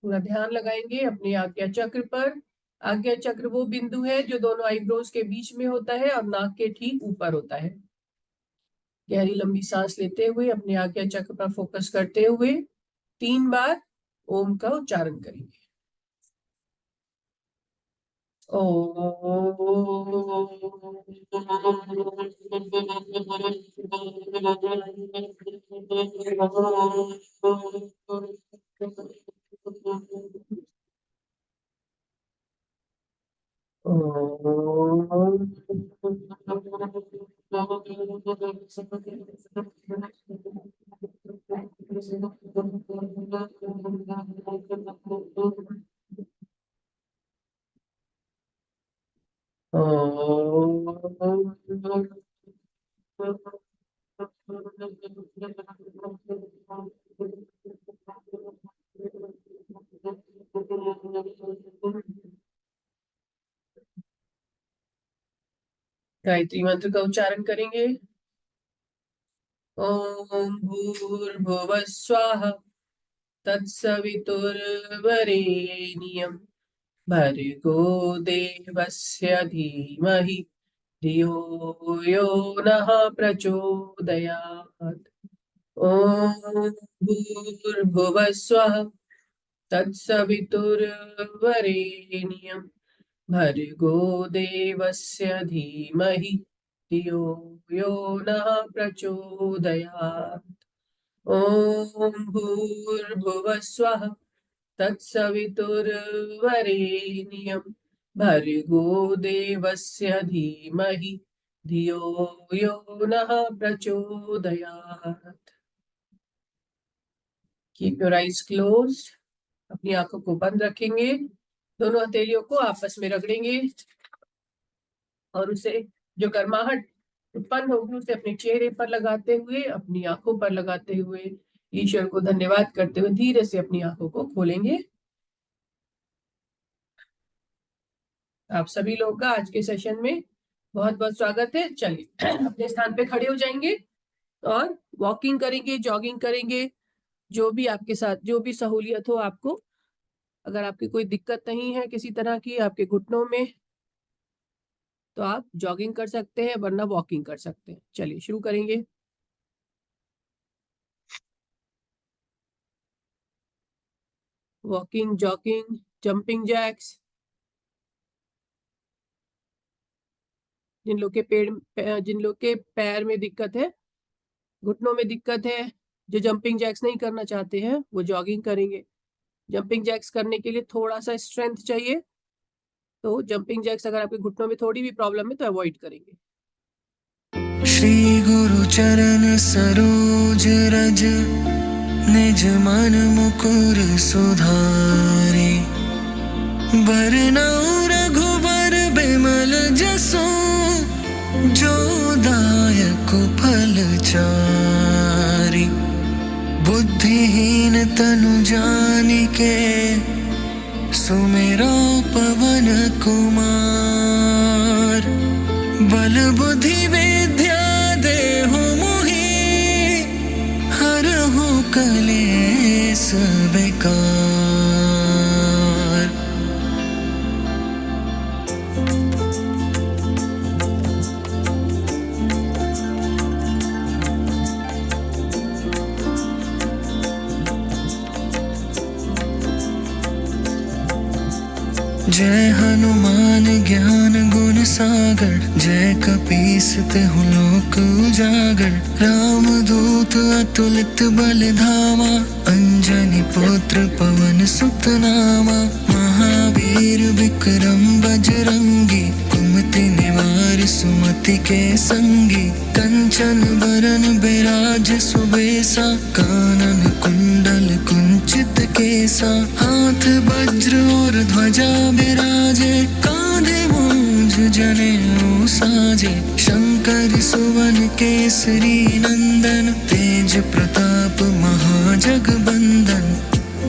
पूरा ध्यान लगाएंगे अपने आज्ञा चक्र पर। आज्ञा चक्र वो बिंदु है जो दोनों आईब्रोज के बीच में होता है और नाक के ठीक ऊपर होता है। गहरी लंबी सांस लेते हुए अपने आज्ञा चक्र पर फोकस करते हुए 3 बार ओम का उच्चारण करेंगे। गायत्री मंत्र का उच्चारण करेंगे। ओम भूर्भुवः स्वः तत्सवितुर्वरेण्यं भर्गो देवस्य धीमहि धियो यो नः प्रचोदयात्। ओम भूर्भुवः स्वः तत्सवितुर्वरेण्यं भर्गो देवस्य धीमहि धियो यो नः प्रचोदयात्। ओम भूर्भुवः स्वः तत्सवितुर्वरेण्यं भर्गो देवस्य धीमहि धियो यो नः प्रचोदयात्। Keep your eyes closed. अपनी आंखों को बंद रखेंगे। दोनों हथेलियों को आपस में रगड़ेंगे और उसे जो गर्माहट उत्पन्न होगी उसे अपने चेहरे पर लगाते हुए, अपनी आंखों पर लगाते हुए ईश्वर को धन्यवाद करते हुए धीरे से अपनी आंखों को खोलेंगे। आप सभी लोगों का आज के सेशन में बहुत बहुत स्वागत है। चलिए अपने स्थान पे खड़े हो जाएंगे और वॉकिंग करेंगे, जॉगिंग करेंगे, जो भी आपके साथ जो भी सहूलियत हो आपको। अगर आपकी कोई दिक्कत नहीं है किसी तरह की आपके घुटनों में तो आप जॉगिंग कर सकते हैं, वरना वॉकिंग कर सकते हैं। चलिए शुरू करेंगे। Walking, jogging, jumping jacks. जिन लोग के पैर में दिक्कत है, घुटनों में दिक्कत है, जो जंपिंग जैक्स नहीं करना चाहते हैं वो जॉगिंग करेंगे। जंपिंग जैक्स करने के लिए थोड़ा सा स्ट्रेंथ चाहिए, तो जंपिंग जैक्स अगर आपके घुटनों में थोड़ी भी प्रॉब्लम है तो अवॉइड करेंगे। श्री गुरु चरण सरोज रज निज मन मुकुर सुधारे, बरनउँ रघुबर बिमल जसो, जो दायक फल चारि। बुद्धिहीन तनु जानिके, सुमिरो पवन कुमार। बल बुद्धि विद्या देहु मोहि, हरहु कलेस विकार। जय हनुमान ज्ञान गुण सागर, जय कपीस तिहुँ लोक उजागर। रामदूत अतुलित बल धामा, अंजनी पुत्र पवन सुत नामा। महावीर विक्रम बजरंगी, कुमति निवार सुमति के संगी। कंचन बरन बिराज सुबेसा, कानन कुंडल कुंचित केसा। हाथ वज्र और ध्वजा बिराजे, कांधे मूंज जनेऊ साजे। शंकर सुवन केसरी नंदन, तेज प्रताप महाजगबंदन।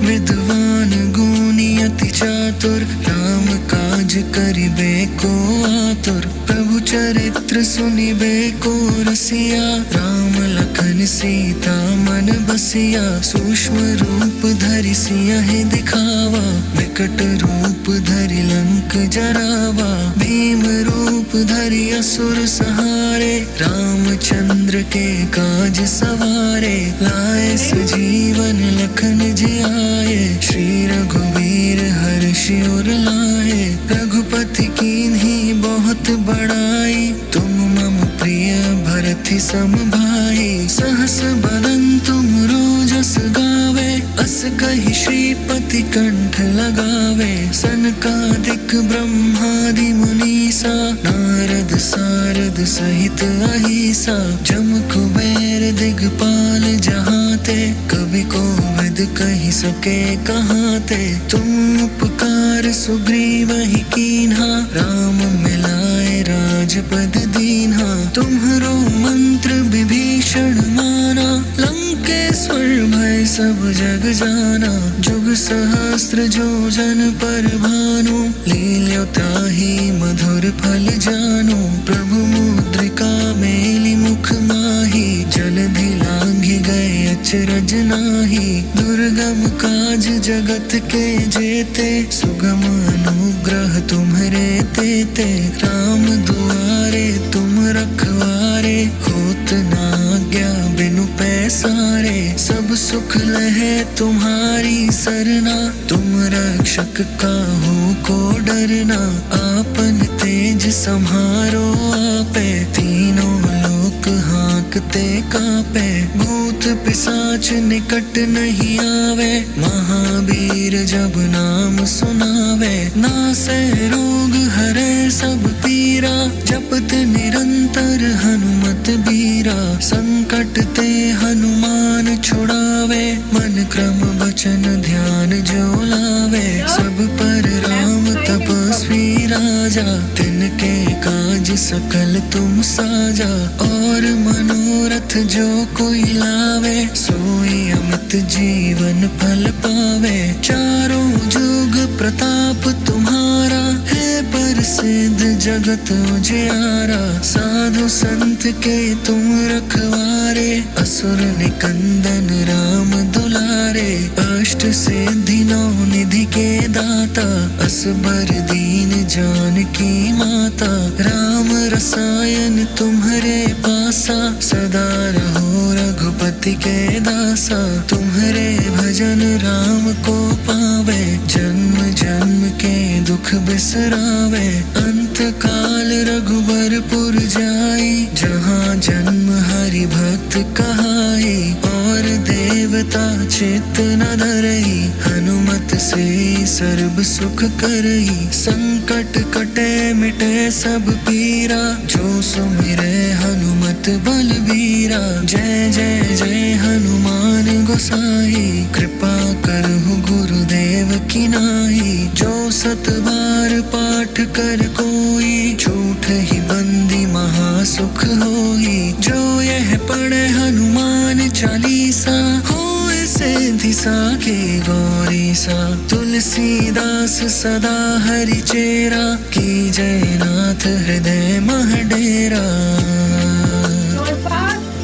विद्वान गुणी अति चातुर, राम काज करिबे को आतुर। प्रभु चरित्र सुनिबे को रसिया, राम लखन सीता मन बसिया। सूक्ष्म रूप धरि सियहि दिखावा, विकट रूप धरि लंक जरावा। भीम रूप धरि असुर संहारे, रामचंद्र के काज सवारे। लाए सजीवन लखन जियाए, श्री रघुवीर हर्षि उर लाए। रघुपति कीन्ही बहुत बड़ाई, तुम मम प्रिय भरति सम भाई। सहस बदन तुम रोजस गावे, अस कहि श्रीपति कंठ लगावे। सनकादिक ब्रह्मादि मुनीसा, नारद सारद सहित अहिसा। जम कुबेर दिगपाल जहाते, कवि कोविद कहि सके कहाते। तुम उपकार सुग्रीवहि कीन्हा, राम मिलाए राजपद दीन्हा। तुम्हरो मंत्र विभीषण माना, लंकेश्वर भय सब जग जाना। जुग सहस्त्र जो जन पर भानु, लील्यो ताहि मधुर फल जानु। प्रभु मुद्रिका मेलि मुख माहि, जलधि लांघि गए अचरज नाहि। दुर्गम काज जगत के जेते, सुगम अनुग्रह तुम्हरे तेते। राम दुआरे तुम रखवारे, होत न आज्ञा बिनु पैसारे। सब सुख लहे तुम्हारी सरना, तुम रक्षक काहू को डरना। आपन तेज सम्हारो आपे, तीनों लोक हाँकते कापे। भूत पिशाच निकट नहीं आवे, महावीर जब नाम सुनावे। नासे रोग हरे सब पीरा, जपत निरंतर हनुमत बीरा। संकट ते हनुमान छुड़ावे, मन क्रम वचन ध्यान जो लावे। सब पर राम तपस्वी राजा, तिनके काज सकल तुम साजा। और मनोरथ जो कोई लावे, सोई अमित जीवन फल पावे। चारों जुग प्रताप तुम्हारा, है प्रसिद्ध जगत उजियारा। साधु संत के तुम रखवारे, असुर निकंदन राम दुलारे। अष्ट सिद्धि नौ निधि के दाता, असबर दीन जानकी माता। राम रसायन तुम्हरे पासा, सदा रहो रघुपति के दासा। तुम्हरे भजन राम को पावे, जन्म जन्म के दुख बिसरावे। अंत काल रघुबरपुर जाई, जहाँ जन्म हरि भक्त कहाई। और देवता चित्त न धरई, हनुमत से सर्व सुख करई। संकट कटे मिटे सब पीरा, जो सुमिरे हनुमत बलबीरा। जय जय जय हनुमान गोसाई, कृपा करहु गुरुदेव की नाई। जो सत बार पाठ कर कोई, झूठ ही बंदी महासुख होई। जो यह पढ़े हनुमान चालीसा, होए सिद्धि साखी गौरीसा। तुलसीदास सदा हरि चेरा, की जय नाथ हृदय मह डेरा।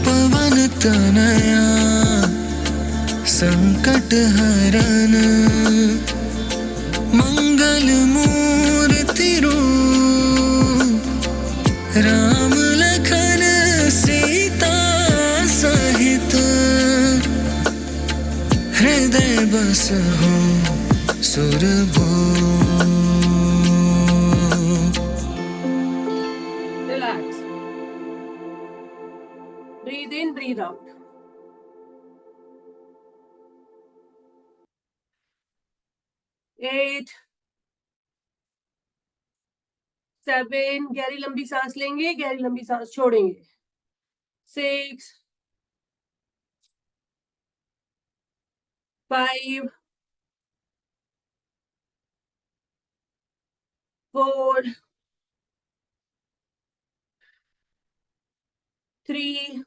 पवन तनया संकट हरन, मंगल मूर्ति रूप। राम लखन सीता सहित, हृदय बसहु सुरभूप। Relax. Breathe in, breathe out. 8, 7, गहरी लंबी सांस लेंगे, गहरी लंबी सांस छोड़ेंगे। 6, 5, 4, 3,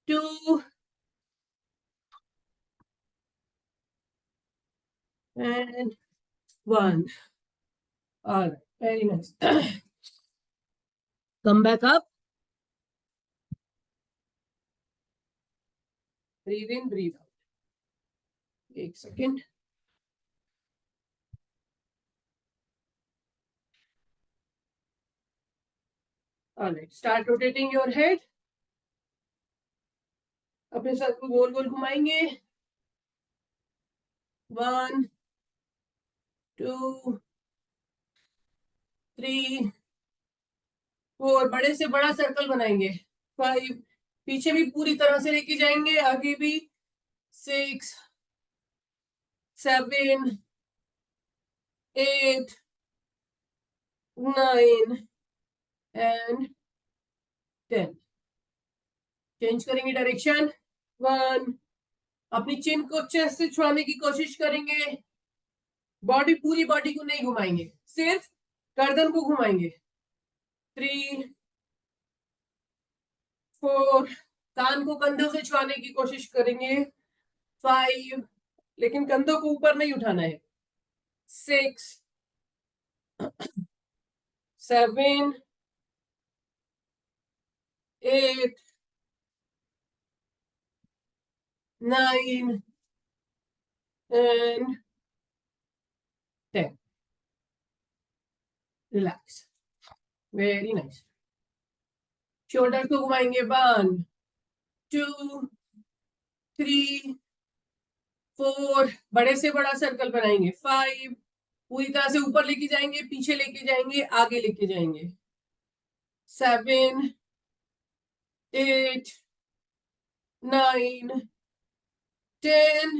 2, and 1. All right, very nice. Come back up. Breathe in, breathe out. 1 second. All right, start rotating your head. अपने सर को गोल गोल घुमाएंगे. 1 2 3 4. बड़े से बड़ा सर्कल बनाएंगे. 5. पीछे भी पूरी तरह से लेके जाएंगे, आगे भी. 6 7 8 9 and 10. चेंज करेंगे डायरेक्शन. 1. अपनी चिन को चेस्ट से छुड़ाने की कोशिश करेंगे. बॉडी, पूरी बॉडी को नहीं घुमाएंगे, सिर्फ गर्दन को घुमाएंगे. 3 4. कान को कंधों से छुआने की कोशिश करेंगे. 5. लेकिन कंधों को ऊपर नहीं उठाना है. 6 7 8 9 and 10. Relax. Very nice. Shoulder को घुमाएंगे. 1 2 3 4. बड़े से बड़ा सर्कल बनाएंगे. 5. पूरी तरह से ऊपर लेके जाएंगे, पीछे लेके जाएंगे, आगे लेके जाएंगे. 7 8 9 10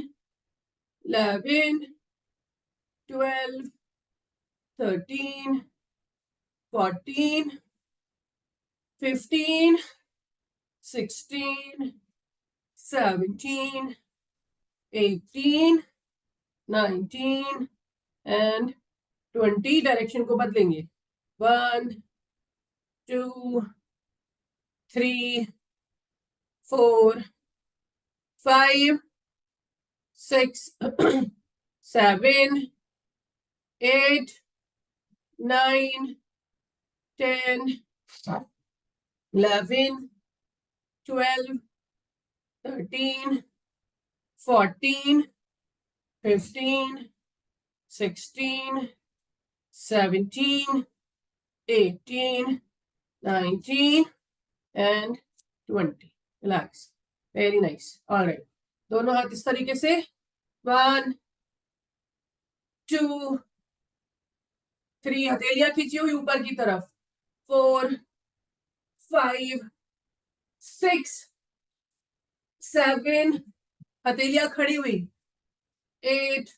11 12 13 14 15 16 17 18 19 and 20. डायरेक्शन को बदलेंगे. 1 2 3 4 5 6 7 8 9 10 11 12 13 14 15 16 17 18 19 and 20. Relax. Very nice. All right. दोनों हाथ इस तरीके से. 1 2 3. हथेलियां खींची हुई ऊपर की तरफ. 4 5 6 7. हथेलियां खड़ी हुई. 8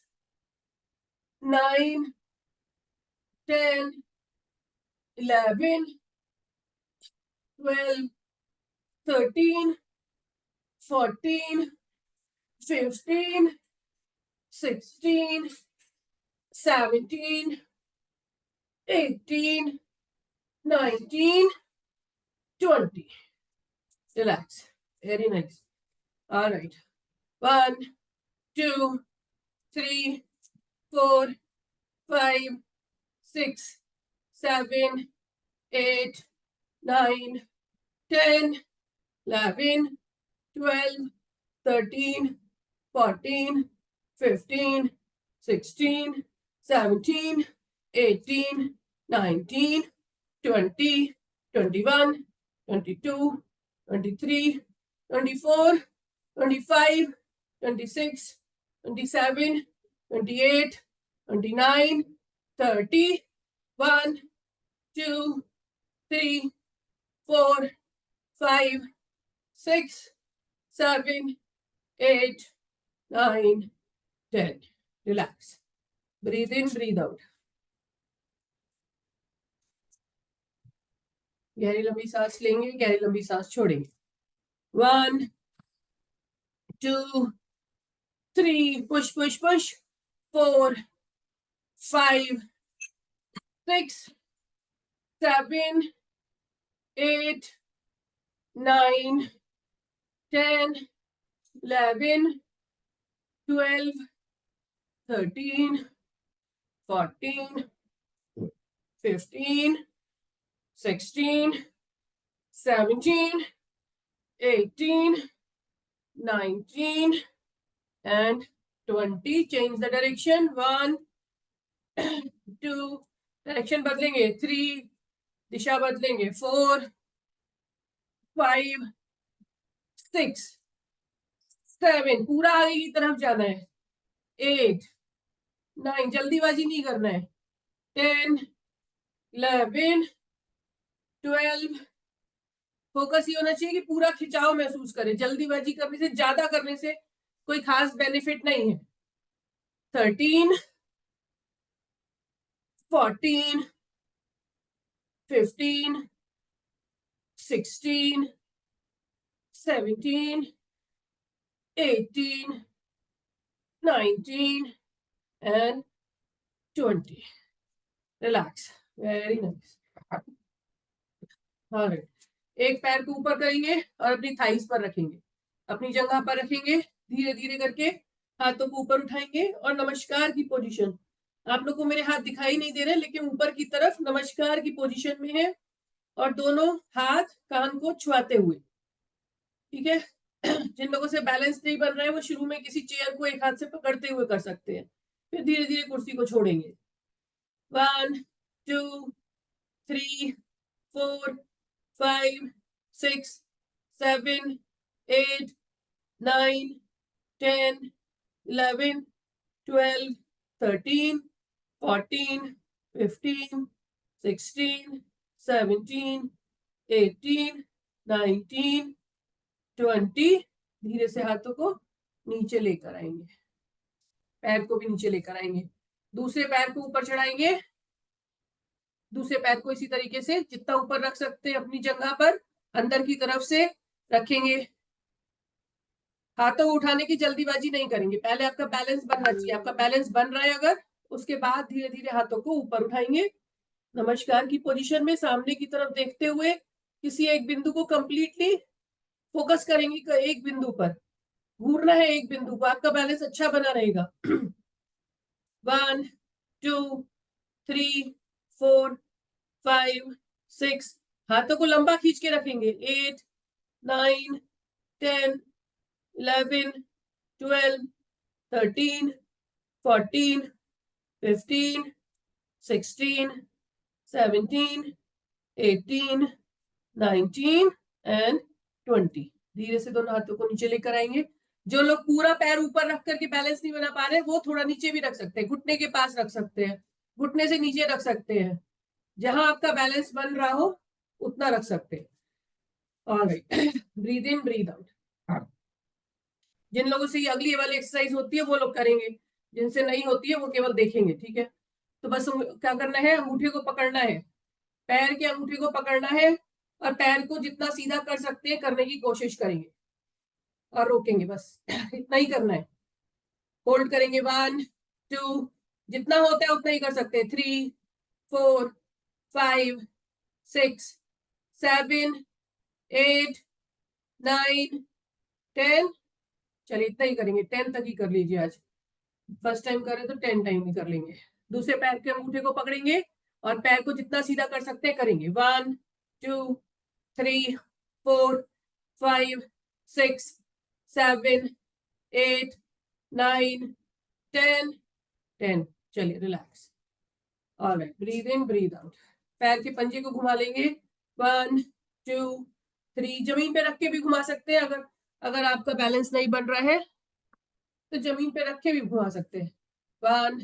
9 10 11 12 13 14 15 16 17 18 19 20. Relax. Very nice. All right. 1 2 3 4 5 6 7 8 9 10 11 12 13 14 15 16 17 18 19 20 21 22 23 24 25 26 27 28 29 30 1 2 3 4 5 6 7 8 9 10. Relax. Breathe in, breathe out. गहरी लंबी सांस लेंगे, गहरी लंबी सांस छोड़ेंगे. 1 2 3. push push push. 4 5 6 7 8 9 10 11 12 13 14 15, 16, 17, 18, 19 and 20. Change the direction. 1, 2, direction बदलेंगे. 3, दिशा बदलेंगे. 4, 5, 6, 7, पूरा आगे की तरफ जाना है. 8, 9, जल्दीबाजी नहीं करना है. 10, 11, 12. फोकस ये होना चाहिए कि पूरा खिंचाव महसूस करें. जल्दीबाजी करने से, ज्यादा करने से कोई खास बेनिफिट नहीं है. 13, 14, 15, 16, 17, 18, 19 and 20. Relax. Very nice. All right. एक पैर को ऊपर करेंगे और अपनी थाइस पर रखेंगे. अपनी जगह पर रखेंगे. धीरे धीरे करके हाथों को ऊपर उठाएंगे और नमस्कार की पोजीशन. आप लोग को मेरे हाथ दिखाई नहीं दे रहे, लेकिन ऊपर की तरफ नमस्कार की पोजीशन में है और दोनों हाथ कान को छुआते हुए. ठीक है. जिन लोगों से बैलेंस नहीं बन रहा है वो शुरू में किसी चेयर को एक हाथ से पकड़ते हुए कर सकते हैं. फिर धीरे धीरे कुर्सी को छोड़ेंगे. 1, 2, 3, 4, 5, 6, 7, 8, 9, 10, 11, 12, 13, 14, 15, 16, 17, 18, 19, 20. धीरे से हाथों को नीचे लेकर आएंगे. पैर को भी नीचे लेकर आएंगे. दूसरे पैर को ऊपर चढ़ाएंगे. दूसरे पैर को इसी तरीके से जितना ऊपर रख सकते हैं अपनी जगह पर अंदर की तरफ से रखेंगे. हाथों को उठाने की जल्दीबाजी नहीं करेंगे. पहले आपका बैलेंस बनना चाहिए. आपका बैलेंस बन रहा है अगर, उसके बाद धीरे धीरे हाथों को ऊपर उठाएंगे. नमस्कार की पोजीशन में सामने की तरफ देखते हुए किसी एक बिंदु को कंप्लीटली फोकस करेंगे. एक बिंदु पर घूरना है. एक बिंदु पर आपका बैलेंस अच्छा बना रहेगा. 1, 2, 3, 4, 5, 6. हाथों को लंबा खींच के रखेंगे. 8, 9, 10, 11, 12, 13, 14, 15, 16, 17, 18, 19 and 20. धीरे से दोनों हाथों को नीचे लेकर आएंगे. जो लोग पूरा पैर ऊपर रख करके बैलेंस नहीं बना पा रहे वो थोड़ा नीचे भी रख सकते हैं. घुटने के पास रख सकते हैं, घुटने से नीचे रख सकते हैं. जहां आपका बैलेंस बन रहा हो उतना रख सकते हैं. Alright. Breathe in, breathe out. जिन लोगों से ये अगली वाली एक्सरसाइज होती है वो लोग करेंगे. जिनसे नहीं होती है वो केवल देखेंगे. ठीक है. तो बस क्या करना है, अंगूठे को पकड़ना है. पैर के अंगूठे को पकड़ना है और पैर को जितना सीधा कर सकते हैं करने की कोशिश करेंगे और रोकेंगे. बस इतना ही करना है. होल्ड करेंगे. 1, 2, जितना होता है उतना ही कर सकते हैं. 3, 4, 5, 6, 7, 8, 9, 10. चलिए इतना ही करेंगे. 10 तक ही कर लीजिए. आज फर्स्ट टाइम कर रहे तो 10 टाइम ही कर लेंगे. दूसरे पैर के अंगूठे को पकड़ेंगे और पैर को जितना सीधा कर सकते हैं करेंगे. 1, 2, 3, 4, 5, 6, 7, 8, 9, 10. चलिए relax. Alright. Breathe in, breathe out. पैर के पंजे को घुमा लेंगे. 1, 2, 3. जमीन पे रख के भी घुमा सकते हैं. अगर आपका बैलेंस नहीं बन रहा है तो जमीन पे रख के भी घुमा सकते हैं. 1,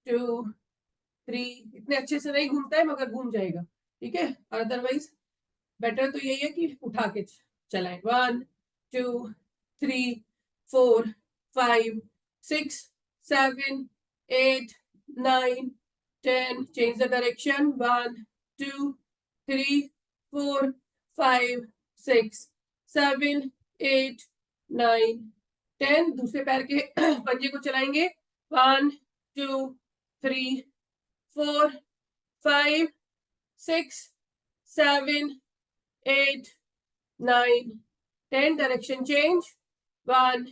2, 3. इतने अच्छे से नहीं घूमता है मगर घूम जाएगा. ठीक है. और अदरवाइज बेटर तो यही है कि उठा के चलाएं. 1, 2, 3, 4, 5, 6, 7, 8, 9, 10. Change the direction. 1, 2, 3, 4, 5, 6, 7, 8, 9, 10. दूसरे पैर के पंजे को चलाएंगे. 1, 2, 3, 4, 5, 6, 7, 8, 9, 10. Direction change. 1,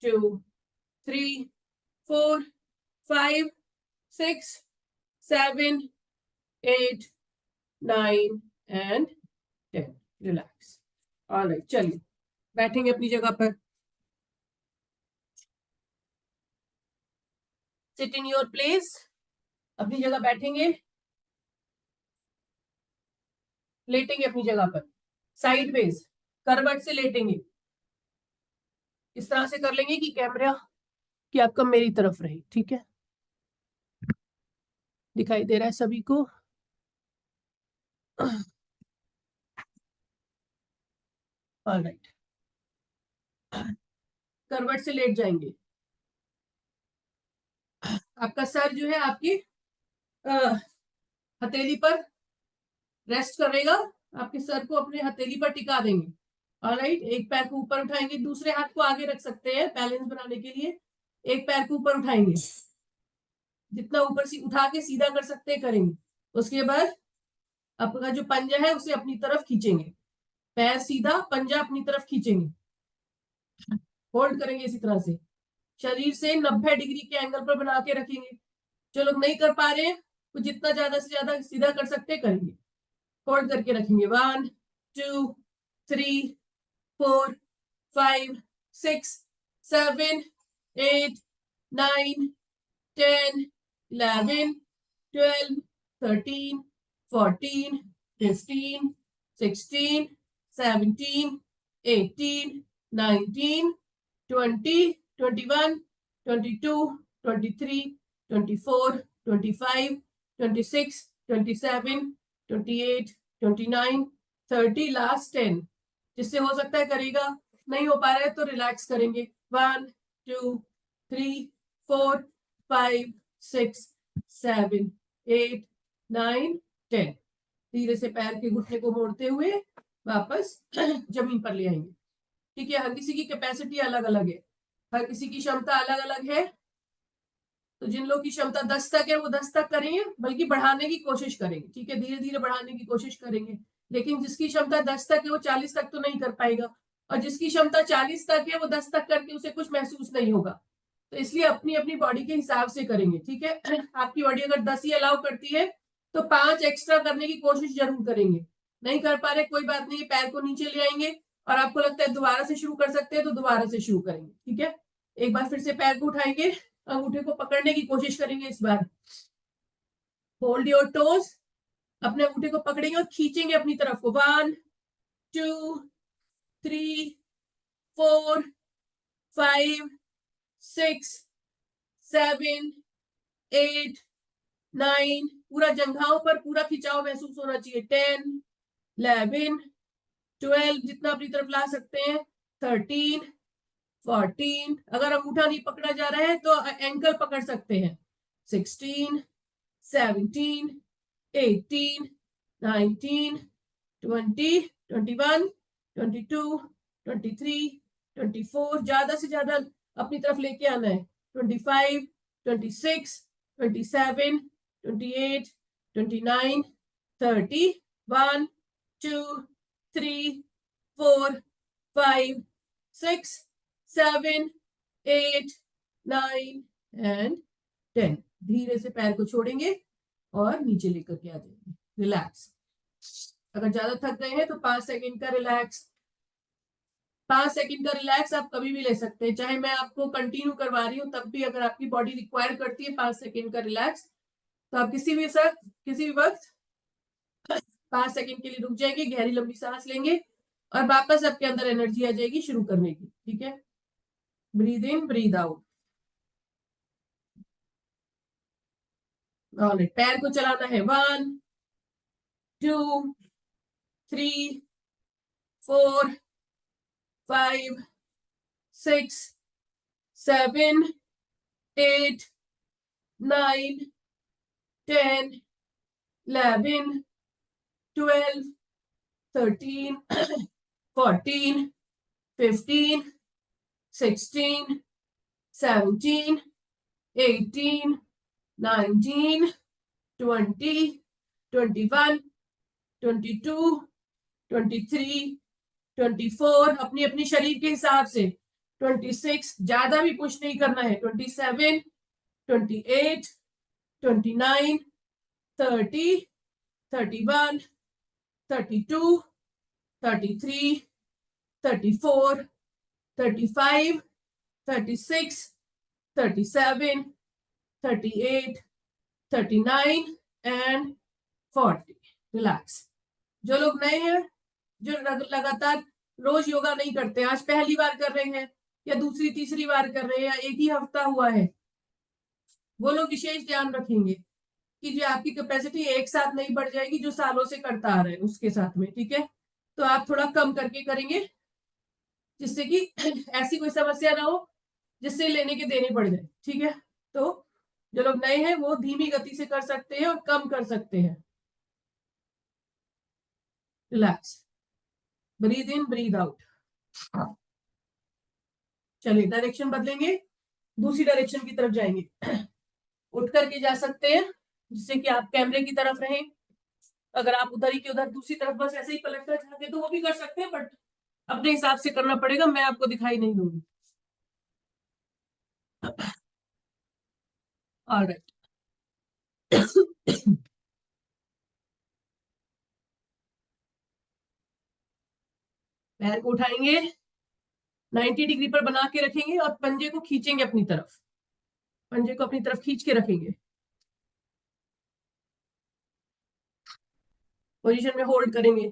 2, 3, 4, 5, 6, 7, 8, 9 and 10. Relax. Alright, चलिए बैठेंगे अपनी जगह पर. Sit in your place. अपनी जगह बैठेंगे, लेटेंगे अपनी जगह पर, साइडवेज करवट से लेटेंगे. इस तरह से कर लेंगे कि कैमरा की आपका मेरी तरफ रहे. ठीक है, दिखाई दे रहा है सभी को? ऑलराइट, करवट से लेट जाएंगे. आपका सर जो है आपकी हथेली पर रेस्ट करेगा. आपके सर को अपने हथेली पर टिका देंगे. ऑलराइट, एक पैर को ऊपर उठाएंगे, दूसरे हाथ को आगे रख सकते हैं बैलेंस बनाने के लिए. एक पैर को ऊपर उठाएंगे, जितना ऊपर से उठा के सीधा कर सकते हैं करेंगे. उसके बाद आपका जो पंजा है उसे अपनी तरफ खींचेंगे. पैर सीधा, पंजा अपनी तरफ खींचेंगे. होल्ड करेंगे इसी तरह से. शरीर से 90 डिग्री के एंगल पर बना के रखेंगे. जो लोग नहीं कर पा रहे हैं वो जितना ज्यादा से ज्यादा सीधा कर सकते हैं करेंगे. होल्ड करके रखेंगे. 1, 2, 3, 4, 5, 6, 7, 8, 9, 10, 11, 12, 13, 14, 15, 16, 17, 18, 19, 20, 21, 22, 23, 24, 25, 26, 27, 28, 29, 30, लास्ट 10. जिससे हो सकता है करेगा, नहीं हो पा रहा है तो रिलैक्स करेंगे. 1, 2, 3, 4, 5, 6, 7, 8, 9, 10. धीरे से पैर के घुटने को मोड़ते हुए वापस जमीन पर ले आएंगे. ठीक है, हर किसी की कैपेसिटी अलग अलग है, हर किसी की क्षमता अलग अलग है. तो जिन लोगों की क्षमता 10 तक है वो 10 तक करेंगे, बल्कि बढ़ाने की कोशिश करेंगे. ठीक है, धीरे धीरे बढ़ाने की कोशिश करेंगे. लेकिन जिसकी क्षमता 10 तक है वो 40 तक तो नहीं कर पाएगा, और जिसकी क्षमता 40 तक है वो 10 तक करके उसे कुछ महसूस नहीं होगा. तो इसलिए अपनी अपनी बॉडी के हिसाब से करेंगे. ठीक है, आपकी बॉडी अगर 10 ही अलाउ करती है तो 5 एक्स्ट्रा करने की कोशिश जरूर करेंगे. नहीं कर पा रहे कोई बात नहीं, पैर को नीचे ले आएंगे और आपको लगता है दोबारा से शुरू कर सकते हैं तो दोबारा से शुरू करेंगे. ठीक है, एक बार फिर से पैर को उठाएंगे, अंगूठे को पकड़ने की कोशिश करेंगे. इस बार होल्ड योर टोज. अपने अंगूठे को पकड़ेंगे और खींचेंगे अपनी तरफ को. 1, 2, 3, 4, 5, 6, 7, 8, 9. पूरा जंघाओं पर पूरा खिंचाव महसूस होना चाहिए. 10, 11, 12, जितना अपनी तरफ ला सकते हैं. 13, 14, अगर अंगूठा नहीं पकड़ा जा रहा है तो एंकल पकड़ सकते हैं. 16, 17, 18, 19, 20, 21, 22, 23, 24. ज्यादा से ज्यादा अपनी तरफ लेके आना है. 25, 26, 27, 28, 29, 30. 1, 2, 3, 4, 5, 6, 7, 8, 9 and 10. धीरे से पैर को छोड़ेंगे और नीचे लेकर के आ जाएंगे. रिलैक्स. अगर ज्यादा थक गए हैं तो 5 सेकंड का रिलैक्स. 5 सेकंड का रिलैक्स आप कभी भी ले सकते हैं, चाहे मैं आपको कंटिन्यू करवा रही हूँ तब भी अगर आपकी बॉडी रिक्वायर करती है 5 सेकंड का रिलैक्स तो आप किसी भी वक्त 5 सेकंड के लिए रुक जाएंगे, गहरी लंबी सांस लेंगे और वापस आपके अंदर एनर्जी आ जाएगी शुरू करने की. ठीक है, breathe in, breathe out. Alright, पैर को चलाना है. 1, 2, 3, 4, 5, 6, 7, 8, 9, 10, 11, 12, 13, 14, 15, 16, 17, 18, 19, 20, 21, 22, 23, 24. अपनी अपनी शरीर के हिसाब से. 26, ज्यादा भी पुश नहीं करना है. 27, 28, 29, 30, 31, 32, 33, 34, 35, 36, 37, 38, 39 and 40. रिलैक्स. जो लोग नए हैं, जो लगातार रोज योगा नहीं करते, आज पहली बार कर रहे हैं या दूसरी तीसरी बार कर रहे हैं या एक ही हफ्ता हुआ है, वो लोग विशेष ध्यान रखेंगे कि जो आपकी कैपेसिटी एक साथ नहीं बढ़ जाएगी, जो सालों से करता आ रहे हैं उसके साथ में. ठीक है, तो आप थोड़ा कम करके करेंगे जिससे कि ऐसी कोई समस्या ना हो जिससे लेने के देने पड़ जाए. ठीक है, तो जो लोग नए हैं वो धीमी गति से कर सकते हैं और कम कर सकते हैं. Relax. Breathe in, breathe out. चलिए डायरेक्शन बदलेंगे, दूसरी डायरेक्शन की तरफ जाएंगे. उठ करके जा सकते हैं जिससे कि आप कैमरे की तरफ रहें. अगर आप उधर ही के उधर दूसरी तरफ बस ऐसे ही पलट कर चाहते तो वो भी कर सकते हैं, बट अपने हिसाब से करना पड़ेगा, मैं आपको दिखाई नहीं दूंगी. ऑलराइट. पैर को उठाएंगे, 90 डिग्री पर बना के रखेंगे और पंजे को खींचेंगे अपनी तरफ. पंजे को अपनी तरफ खींच के रखेंगे. पोजीशन में होल्ड करेंगे.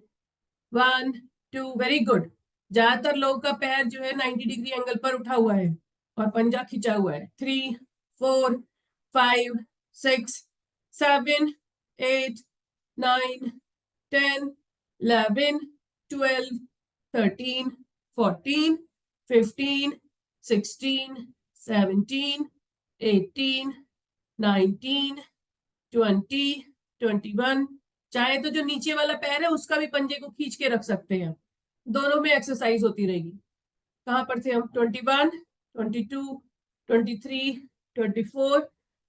1, 2, वेरी गुड. ज्यादातर लोगों का पैर जो है 90 डिग्री एंगल पर उठा हुआ है और पंजा खिंचा हुआ है. 3, 4, 5, 6, 7, 8, 9, 10, 11, 12, 13, 14, 15, 16, 17, 18, 19, 20, 21. चाहे तो जो नीचे वाला पैर है उसका भी पंजे को खींच के रख सकते हैं. दोनों में एक्सरसाइज होती रहेगी. कहां पर थे हम? 21, 22, 23, 24,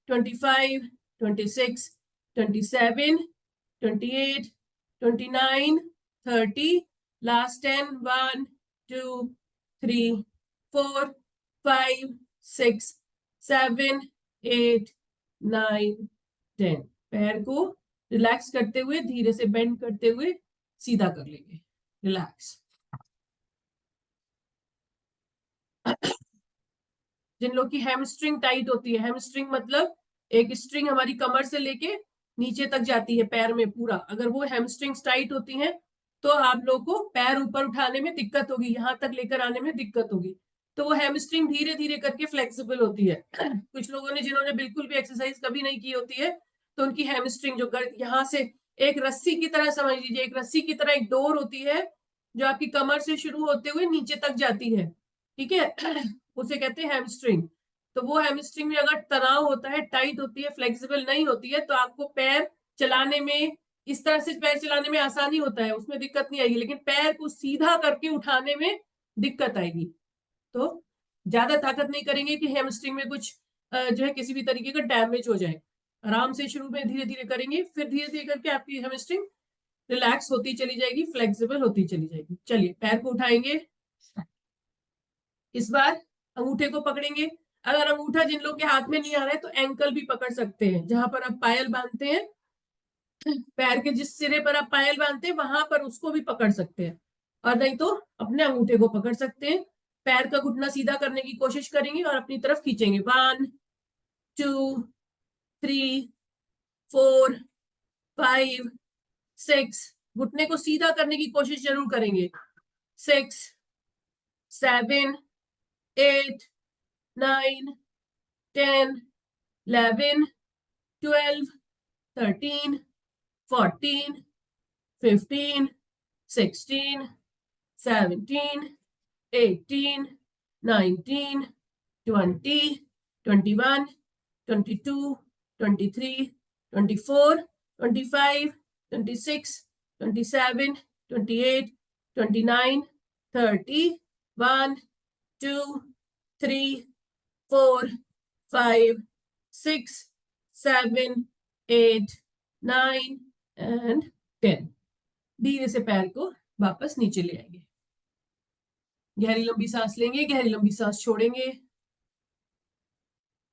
25, 26, 27, 28, 29, 30. लास्ट 10. 1, 2, 3, 4, 5, 6, 7, 8, 9, 10. पैर को रिलैक्स करते हुए, धीरे से बेंड करते हुए सीधा कर लेंगे. रिलैक्स. जिन लोग की हैमस्ट्रिंग टाइट होती है, हैमस्ट्रिंग मतलब एक स्ट्रिंग हमारी कमर से लेके नीचे तक जाती है पैर में पूरा, अगर वो हैमस्ट्रिंग्स टाइट होती हैं तो आप लोग को पैर ऊपर उठाने में दिक्कत होगी, यहां तक लेकर आने में दिक्कत होगी. तो वो हैमस्ट्रिंग धीरे धीरे करके फ्लेक्सिबल होती है. कुछ लोगों ने जिन्होंने बिल्कुल भी एक्सरसाइज कभी नहीं की होती है तो उनकी हैमस्ट्रिंग जो यहाँ से एक रस्सी की तरह समझ लीजिए, एक रस्सी की तरह एक डोर होती है जो आपकी कमर से शुरू होते हुए नीचे तक जाती है. ठीक है, उसे कहते हैं हैमस्ट्रिंग. तो वो हैमस्ट्रिंग में अगर तनाव होता है, टाइट होती है, फ्लेक्सिबल नहीं होती है, तो आपको पैर चलाने में, इस तरह से पैर चलाने में आसानी होता है, उसमें दिक्कत नहीं आएगी, लेकिन पैर को सीधा करके उठाने में दिक्कत आएगी. तो ज्यादा ताकत नहीं करेंगे कि हैमस्ट्रिंग में कुछ जो है किसी भी तरीके का डैमेज हो जाए. आराम से शुरू में धीरे धीरे करेंगे, फिर धीरे धीरे करके आपकी हैमस्ट्रिंग रिलैक्स होती चली जाएगी, फ्लेक्सिबल होती चली जाएगी. चलिए पैर को उठाएंगे. इस बार अंगूठे को पकड़ेंगे. अगर अंगूठा जिन लोग के हाथ में नहीं आ रहा है तो एंकल भी पकड़ सकते हैं, जहां पर आप पायल बांधते हैं, पैर के जिस सिरे पर आप पायल बांधते हैं वहां पर उसको भी पकड़ सकते हैं, और नहीं तो अपने अंगूठे को पकड़ सकते हैं. पैर का घुटना सीधा करने की कोशिश करेंगे और अपनी तरफ खींचेंगे. 1, 2, 3, 4, 5, 6. घुटने को सीधा करने की कोशिश जरूर करेंगे. 6, 7, 8, 9, 10, 11, 12, 13, 14, 15, 16, 17, 18, 19, 20, 21, 22, 23, 24, 25, 26, 27, 28, 29, 30. 1, 2, 3, 4, 5, 6, 7, 8, 9 and 10. धीरे से पैर को वापस नीचे ले आएंगे. गहरी लंबी सांस लेंगे, गहरी लंबी सांस छोड़ेंगे.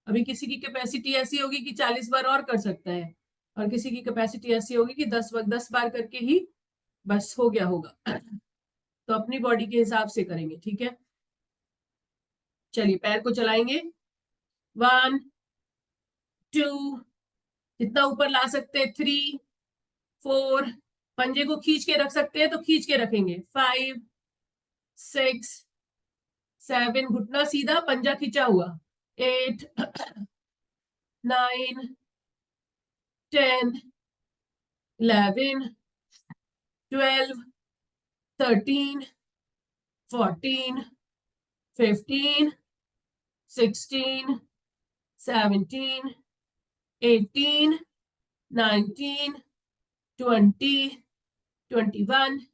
अभी किसी की कैपेसिटी ऐसी होगी कि 40 बार और कर सकता है, और किसी की कैपेसिटी ऐसी होगी कि 10 बार करके ही बस हो गया होगा। तो अपनी बॉडी के हिसाब से करेंगे, ठीक है। चलिए पैर को चलाएंगे, 1 2, जितना ऊपर ला सकते हैं 3 4, पंजे को खींच के रख सकते हैं तो खींच के रखेंगे, 5 6 7, घुटना सीधा पंजा खींचा हुआ, 8 9 10 11 12 13 14 15 16 17 18 19 20 21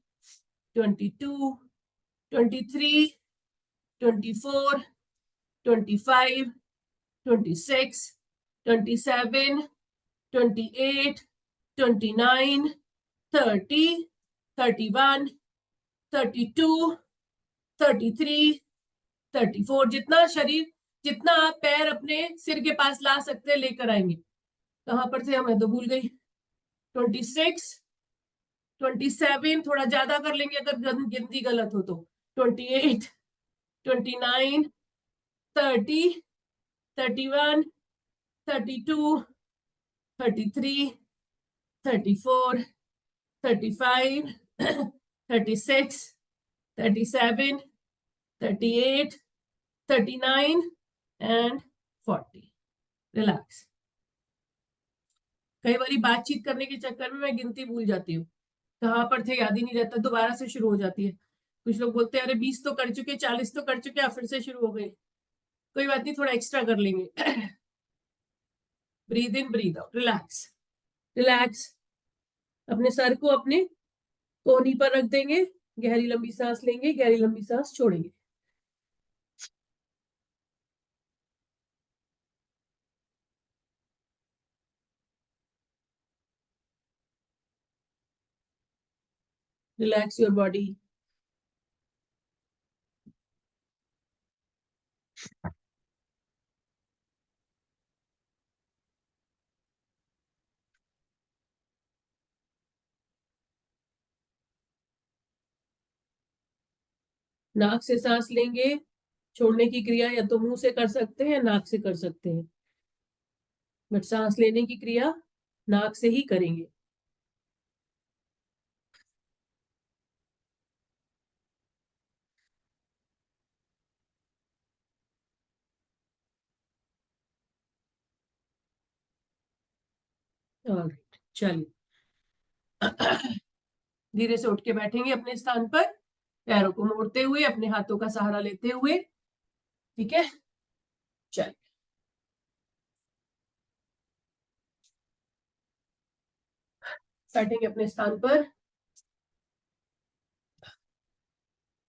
22 23 24 25 26 27 28 29 30 31 32 33 34, जितना शरीर, जितना आप पैर अपने सिर के पास ला सकते हैं लेकर आएंगे। कहां पर थे, मैं तो भूल गई। 26 27, थोड़ा ज्यादा कर लेंगे अगर गिनती गलत हो तो, 28 29 30 31 32 33 34 35 36 37 38 39 and 40। रिलैक्स। कई बार बातचीत करने के चक्कर में मैं गिनती भूल जाती हूँ, कहाँ पर थे याद ही नहीं रहता, दोबारा से शुरू हो जाती है। कुछ लोग बोलते हैं अरे 20 तो कर चुके, 40 तो कर चुके, आप फिर से शुरू हो गए। कोई बात नहीं, थोड़ा एक्स्ट्रा कर लेंगे। Breathe in breathe out, relax relax. अपने सर को अपने कोहनी पर रख देंगे, गहरी लंबी सांस लेंगे, गहरी लंबी सांस छोड़ेंगे। Relax your body. नाक से सांस लेंगे, छोड़ने की क्रिया या तो मुंह से कर सकते हैं या नाक से कर सकते हैं, बट सांस लेने की क्रिया नाक से ही करेंगे। और चलिए धीरे से उठ के बैठेंगे अपने स्थान पर, पैरों को मोड़ते हुए, अपने हाथों का सहारा लेते हुए, ठीक है। चलिए बैठेंगे अपने स्थान पर,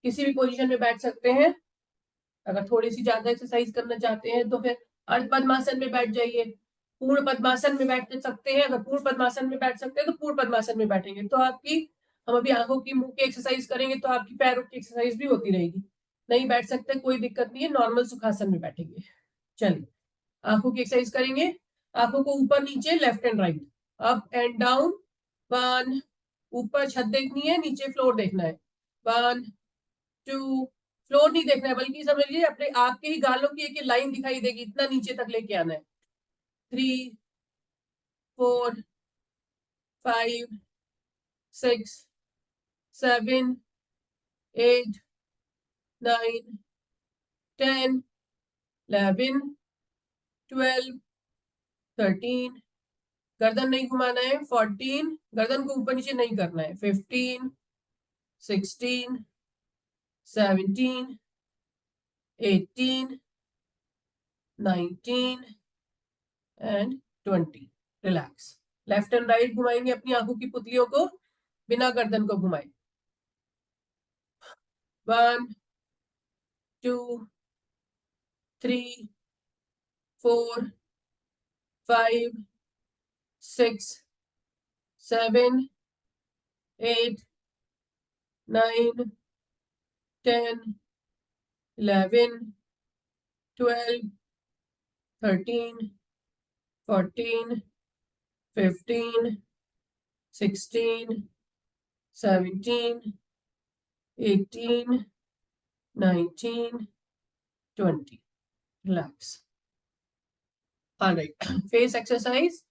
किसी भी पोजीशन में बैठ सकते हैं। अगर थोड़ी सी ज्यादा एक्सरसाइज करना चाहते हैं तो फिर अर्ध पद्मासन में बैठ जाइए, पूर्ण पद्मासन में बैठ सकते हैं। अगर पूर्ण पद्मासन में बैठ सकते हैं तो पूर्ण पद्मासन में बैठेंगे तो आपकी, हम अभी आंखों की मुंह की एक्सरसाइज करेंगे तो आपकी पैरों की एक्सरसाइज भी होती रहेगी। नहीं बैठ सकते कोई दिक्कत नहीं है, नॉर्मल सुखासन में बैठेंगे। चलिए आंखों की एक्सरसाइज करेंगे, आंखों को ऊपर नीचे, left and right, up and down, 1, ऊपर छत देखनी है, नीचे फ्लोर देखना है, 1 2, फ्लोर नहीं देखना है बल्कि समझ लीजिए अपने आपके ही गालों की एक लाइन दिखाई देगी, इतना नीचे तक लेके आना है, 3 4 5 6 7 8 9 10 11 12 13, गर्दन नहीं घुमाना है, 14, गर्दन को ऊपर नीचे नहीं करना है, 15 16 17 18 19 and 20। Relax. Left and right घुमाएंगे अपनी आंखों की पुतलियों को, बिना गर्दन को घुमाए, 1 2 3 4 5 6 7 8 9 10 11 12 13 14 15, 16, 17, 18, 19, 20. Relax. All right. Face exercise.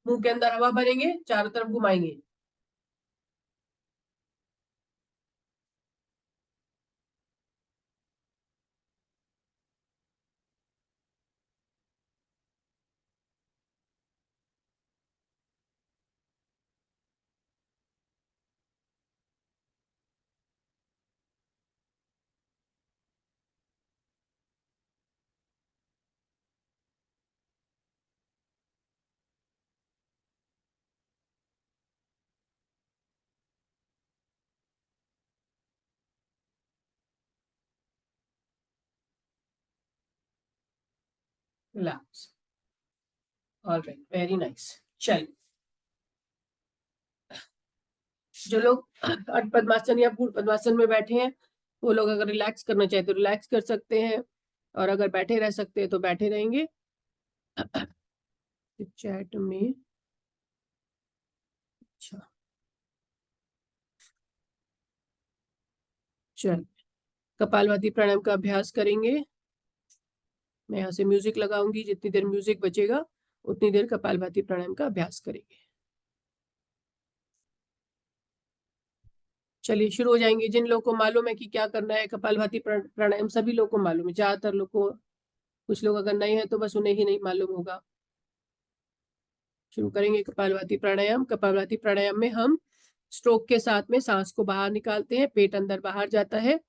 मुंह के अंदर हवा भरेंगे, चारों तरफ घुमाएंगे. Relax. All right. Very nice. चलिए. जो लोग अर्ध पद्मासन या पूर्ण पद्मासन में बैठे हैं, वो लोग अगर रिलैक्स करना चाहे तो रिलैक्स कर सकते हैं, और अगर बैठे रह सकते हैं तो बैठे रहेंगे. चैट में. अच्छा, चल कपालभाति प्राणायाम का अभ्यास करेंगे. मैं यहाँ से म्यूजिक लगाऊंगी. जितनी देर म्यूजिक बचेगा उतनी देर कपालभाति प्राणायाम का अभ्यास करेंगे. चलिए शुरू हो जाएंगे. जिन लोगों को मालूम है कि क्या करना है कपालभाति प्राणायाम, सभी लोगों को मालूम है. ज्यादातर लोग को, कुछ लोग अगर नए हैं तो बस उन्हें ही नहीं मालूम होगा. शुरू करेंगे कपालभाति प्राणायाम. कपालभाति प्राणायाम में हम स्ट्रोक के साथ में सांस को बाहर निकालते हैं, पेट अंदर बाहर जाता है.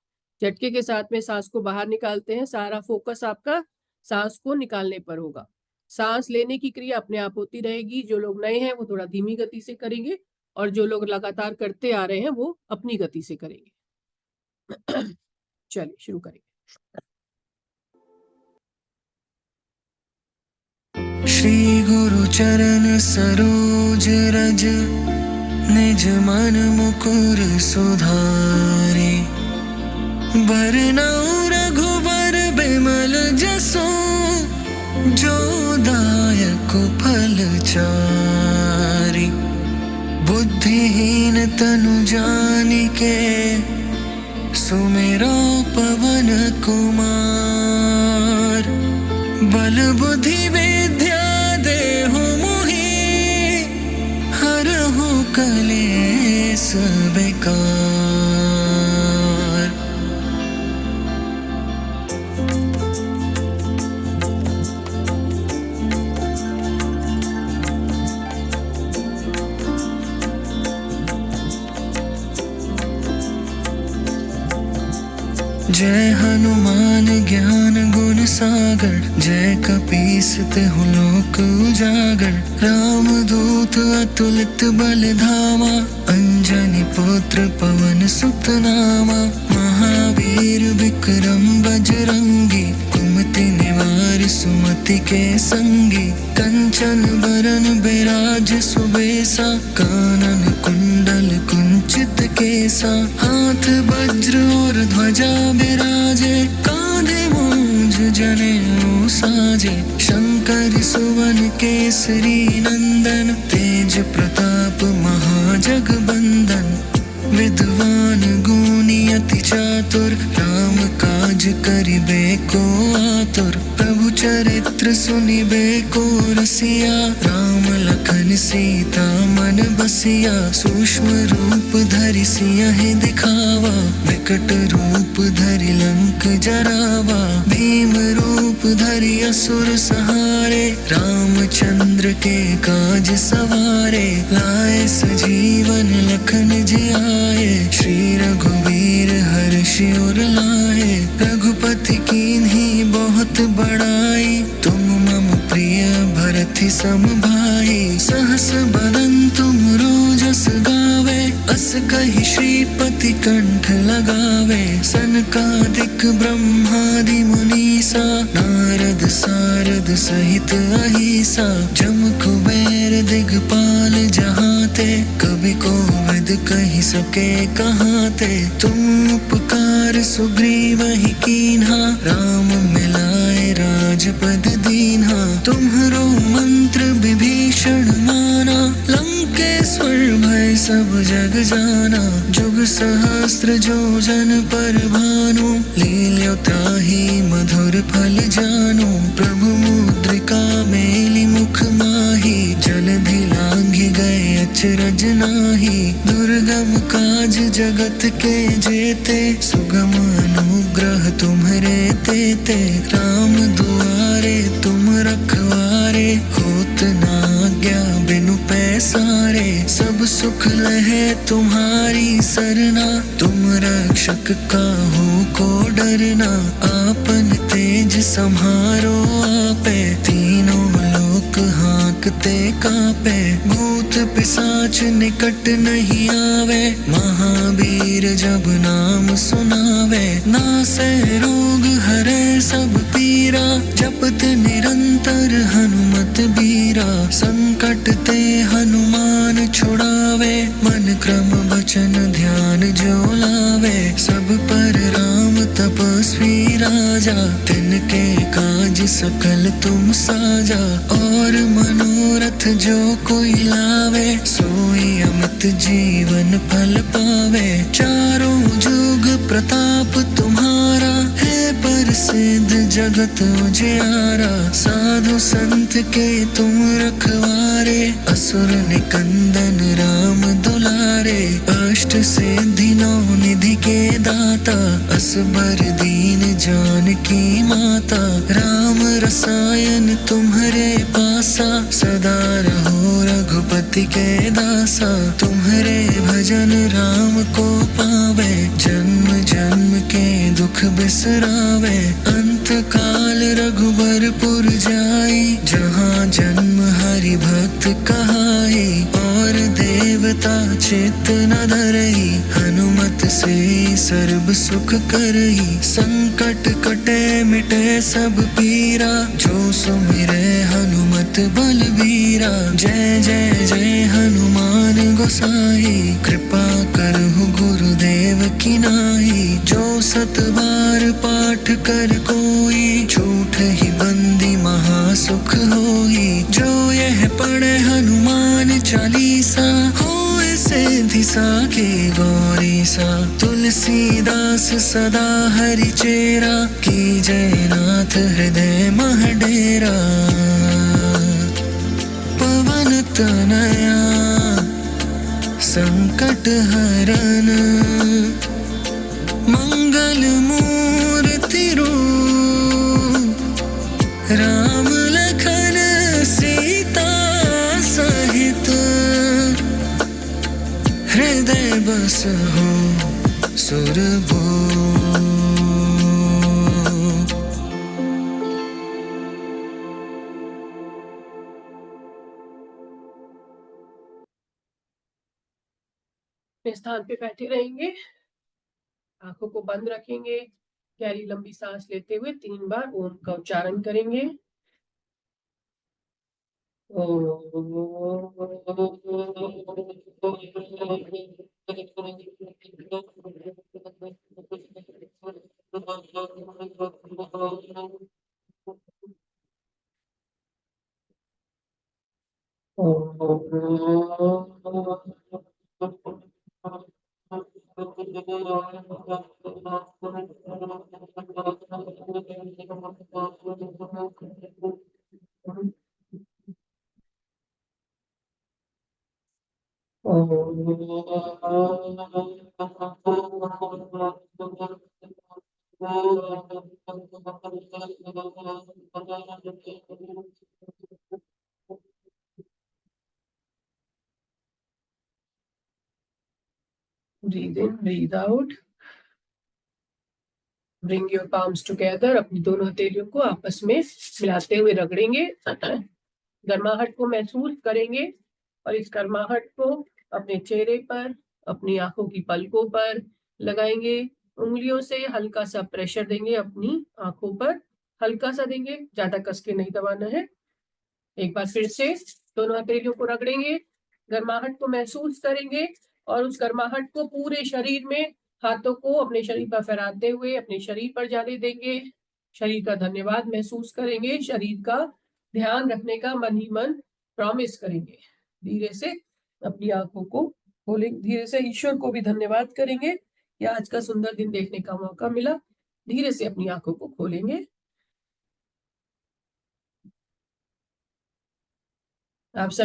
झटके के साथ में सांस को बाहर निकालते हैं. सारा फोकस आपका सांस को निकालने पर होगा. सांस लेने की क्रिया अपने आप होती रहेगी. जो लोग नए हैं वो थोड़ा धीमी गति से करेंगे, और जो लोग लगातार करते आ रहे हैं वो अपनी गति से करेंगे. चलिए शुरू करेंगे. श्री गुरु चरण सरोज रज निज मन मुकुर सुधारे, बरनउँ रघुबर बिमल जसो, जो दायक फल चारि। बुद्धिहीन तनु जानिके, सुमिरो पवन कुमार। बल बुद्धि विद्या देहु मोहि, हरहु कलेस बेकार। जय हनुमान ज्ञान गुण सागर, जय कपीस तिहु लोक उजागर। राम दूत अतुलित बल धामा, अंजनी पुत्र पवन सुत नामा। महावीर विक्रम बजरंगी, कुमति निवार सुमति के संगी। कंचन बरन बिराज सुबेसा, कानन कुंडल कुंचित केसा। हाथ वज्र और ध्वजा बिराजे, कांधे मूंज जनेऊ साजे। शंकर सुवन केसरी नंदन, तेज प्रताप महाजगबंदन। विद्वान गुणी अति चातुर, राम काज करिबे को आतुर। प्रभु चरित्र सुनिबे को रसिया, राम लखन सीता मन बसिया। सूक्ष्म रूप धरि सियहि दिखावा, विकट रूप धरि लंक जरावा। भीम रूप धरि असुर संहारे, रामचंद्र के काज सवारे। लाए सजीवन लखन जियाए, श्री रघुवीर हर्षि उर लाए। रघुपति कीन्ही बहुत बड़ाई, तुम मम प्रिय भरति सम भाई। सहस बदन तुम रोजस गावे, अस कहि श्रीपति कंठ लगावे। सनकादिक ब्रह्मादि मुनीसा, नारद सारद सहित अहिसा। जम कुबेर दिगपाल जहाते, कवि कोविद कहि सके कहाते। तुम उपकार सुग्रीवहि कीन्हा, राम मिलाए राजपद दीन्हा। तुम्हरो मंत्र विभीषण माना, जाना। जुग सहस्त्र योजन पर भानु, लील्यो ताहि मधुर फल जानो। प्रभु मुद्रिका मेलि मुख माही, जलधि लांघि गए अचरज नाही। दुर्गम काज जगत के जेते, सुगम अनुग्रह तुम्हरे तेते। राम दुआरे तुम रखवारे, होत न आज्ञा बिनु पैसारे। सब सुख लहे तुम्हारी सरना, तुम रक्षक काहू को डरना। आपन तेज सम्हारो आपे, तीनों लोक हाँकते कापे। भूत पिशाच निकट नहीं आवे, महावीर जब नाम सुनावे। नासे रोग हरे सब पीरा, जपत निरंतर हनुमत बीरा। संकट ते हनुमान छुड़ावे, मन क्रम वचन ध्यान जो लावे। सब पर राम तपस्वी राजा, तिनके काज सकल तुम साजा। और मनोरथ जो कोई लावे, सोई अमित जीवन फल पावे। चारों जुग प्रताप तुम्हारा, है प्रसिद्ध जगत उजियारा। साधु संत के तुम रखवारे, असुर निकंदन राम दुलारे। अष्ट सिद्धि नौ निधि के दाता, असबर दीन जानकी माता। राम रसायन तुम्हरे पासा, सदा रहो रघुपति के दासा। तुम्हरे भजन राम को पावे, जन्म जन्म के दुख बिसरावे। अंत काल रघुबरपुर जाई, जहाँ जन्म हरि भक्त कहाई। और देवता चित्त न धरई, हनुमत से सर्व सुख करई। संकट कटे मिटे सब पीरा, जो सुमिरे हनुमत बलबीरा। जय जय जय हनुमान गोसाई, कृपा करहु गुरुदेव की नाई। जो सत बार पाठ कर कोई, झूठ ही बंदी महासुख होई। जो यह पढ़े हनुमान चालीसा, होए सिद्धि साखी गौरी सा। तुलसीदास सदा हरि चेरा, की जय नाथ हृदय मह डेरा। पवन तनया संकट हरन, मंगल मूर्ति रूप। राम लखन सीता सहित, हृदय बसहु सुरभूप। अपने स्थान पे बैठे रहेंगे, आंखों को बंद रखेंगे। गहरी लंबी सांस लेते हुए 3 बार ओम का उच्चारण करेंगे। Breathe in, breathe out. Bring your palms together. अपनी दोनों हथेलियों को आपस में मिलाते हुए रगड़ेंगे। गर्माहट को महसूस करेंगे और इस गर्माहट को अपने चेहरे पर, अपनी आंखों की पलकों पर लगाएंगे। उंगलियों से हल्का सा प्रेशर देंगे, अपनी आंखों पर हल्का सा देंगे, ज्यादा कस के नहीं दबाना है। एक बार फिर से दोनों हथेलियों को रगड़ेंगे, गर्माहट को महसूस करेंगे और उस गर्माहट को पूरे शरीर में, हाथों को अपने शरीर पर फहराते हुए अपने शरीर पर जाने देंगे। शरीर का धन्यवाद महसूस करेंगे, शरीर का ध्यान रखने का मन ही मन प्रॉमिस करेंगे। धीरे से अपनी आंखों को खोलेंगे धीरे से, ईश्वर को भी धन्यवाद करेंगे कि आज का सुंदर दिन देखने का मौका मिला। धीरे से अपनी आंखों को खोलेंगे। आप सब